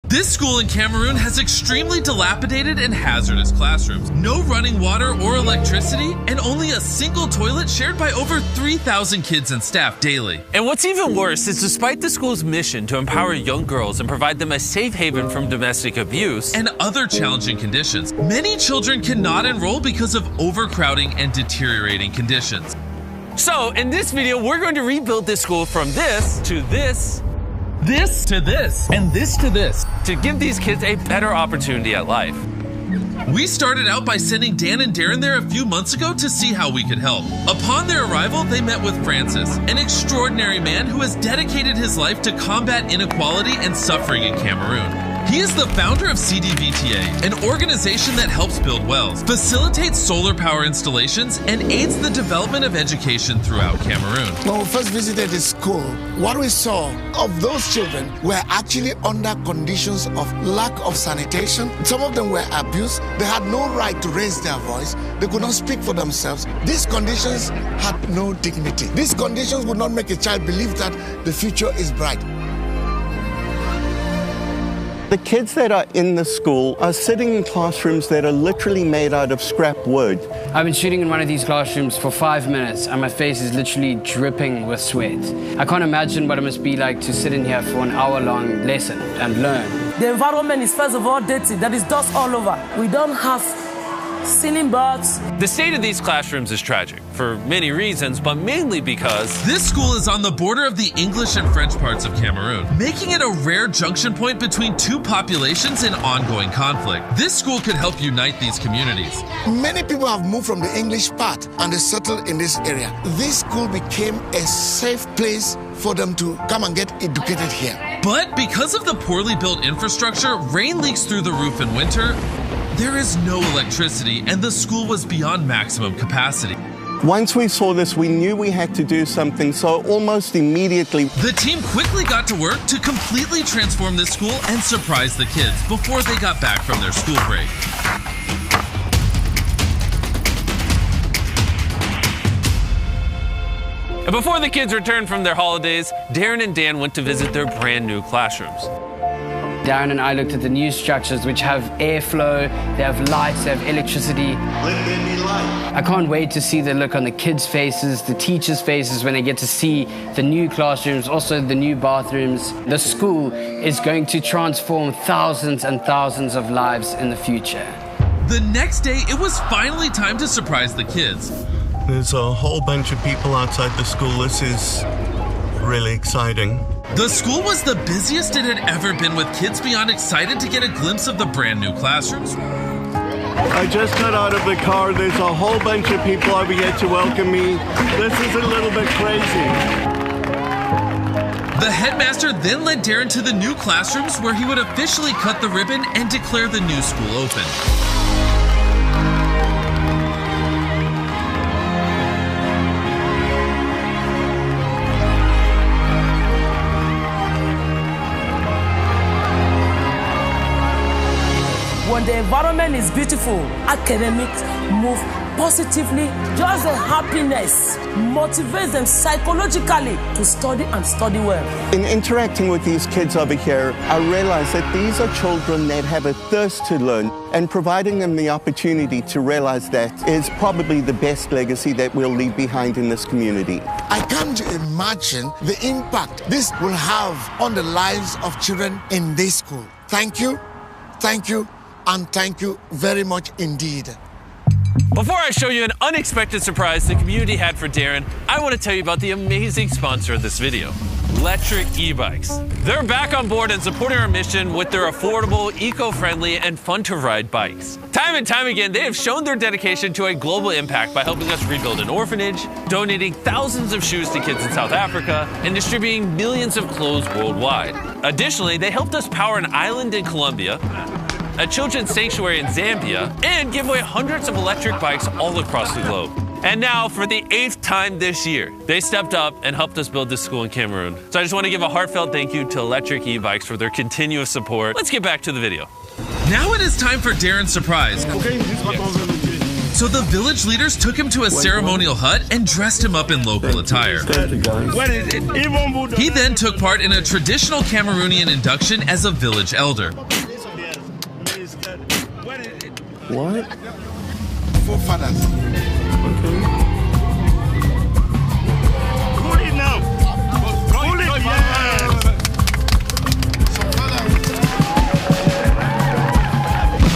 This school in Cameroon has extremely dilapidated and hazardous classrooms, no running water or electricity, and only a single toilet shared by over 3,000 kids and staff daily. And what's even worse is despite the school's mission to empower young girls and provide them a safe haven from domestic abuse and other challenging conditions, many children cannot enroll because of overcrowding and deteriorating conditions. So in this video, we're going to rebuild this school from this to this, this to this, and this to this, to give these kids a better opportunity at life. We started out by sending Dan and Darren there a few months ago to see how we could help. Upon their arrival, they met with Francis, an extraordinary man who has dedicated his life to combat inequality and suffering in Cameroon. He is the founder of CDVTA, an organization that helps build wells, facilitates solar power installations, and aids the development of education throughout Cameroon. When we first visited the school, what we saw of those children were actually under conditions of lack of sanitation. Some of them were abused. They had no right to raise their voice. They could not speak for themselves. These conditions had no dignity. These conditions would not make a child believe that the future is bright. The kids that are in the school are sitting in classrooms that are literally made out of scrap wood. I've been shooting in one of these classrooms for 5 minutes and my face is literally dripping with sweat. I can't imagine what it must be like to sit in here for an hour-long lesson and learn. The environment is first of all dirty. There is dust all over. We don't have ceiling boards. The state of these classrooms is tragic for many reasons, but mainly because this school is on the border of the English and French parts of Cameroon, making it a rare junction point between two populations in ongoing conflict. This school could help unite these communities. Many people have moved from the English part and they settled in this area. This school became a safe place for them to come and get educated here. But because of the poorly built infrastructure, rain leaks through the roof in winter. There is no electricity, and the school was beyond maximum capacity. Once we saw this, we knew we had to do something, so almost immediately, the team quickly got to work to completely transform this school and surprise the kids before they got back from their school break. And before the kids returned from their holidays, Darren and Dan went to visit their brand new classrooms. Darren and I looked at the new structures which have airflow, they have lights, they have electricity. I can't wait to see the look on the kids' faces, the teachers' faces when they get to see the new classrooms, also the new bathrooms. The school is going to transform thousands and thousands of lives in the future. The next day, it was finally time to surprise the kids. There's a whole bunch of people outside the school. This is really exciting. The school was the busiest it had ever been, with kids beyond excited to get a glimpse of the brand new classrooms. I just got out of the car. There's a whole bunch of people over here to welcome me. This is a little bit crazy. The headmaster then led Darren to the new classrooms where he would officially cut the ribbon and declare the new school open. When the environment is beautiful, academics move positively. Just the happiness motivates them psychologically to study and study well. In interacting with these kids over here, I realize that these are children that have a thirst to learn, and providing them the opportunity to realize that is probably the best legacy that we'll leave behind in this community. I can't imagine the impact this will have on the lives of children in this school. Thank you, and thank you very much indeed. Before I show you an unexpected surprise the community had for Darren, I want to tell you about the amazing sponsor of this video, electric e-bikes. They're back on board and supporting our mission with their affordable, eco-friendly, and fun-to-ride bikes. Time and time again, they have shown their dedication to a global impact by helping us rebuild an orphanage, donating thousands of shoes to kids in South Africa, and distributing millions of clothes worldwide. Additionally, they helped us power an island in Colombia, a children's sanctuary in Zambia, and give away hundreds of electric bikes all across the globe. And now, for the 8th time this year, they stepped up and helped us build this school in Cameroon. So I just want to give a heartfelt thank you to Electric E-Bikes for their continuous support. Let's get back to the video. Now it is time for Darren's surprise. Okay, So the village leaders took him to a ceremonial hut and dressed him up in local attire. He then took part in a traditional Cameroonian induction as a village elder. What? Forefathers. Okay. Pull it now. Pull it, yeah.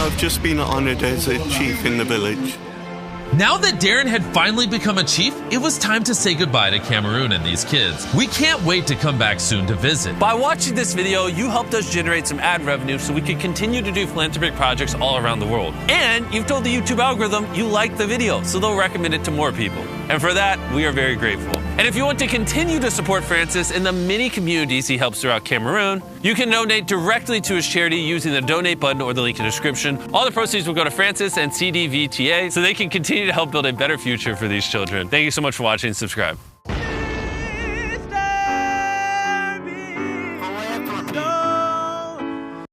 I've just been honored as a chief in the village. Now that Darren had finally become a chief, it was time to say goodbye to Cameroon and these kids. We can't wait to come back soon to visit. By watching this video, you helped us generate some ad revenue so we can continue to do philanthropic projects all around the world. And you've told the YouTube algorithm you liked the video, so they'll recommend it to more people. And for that, we are very grateful. And if you want to continue to support Francis in the many communities he helps throughout Cameroon, you can donate directly to his charity using the donate button or the link in the description. All the proceeds will go to Francis and CDVTA so they can continue to help build a better future for these children. Thank you so much for watching and subscribe.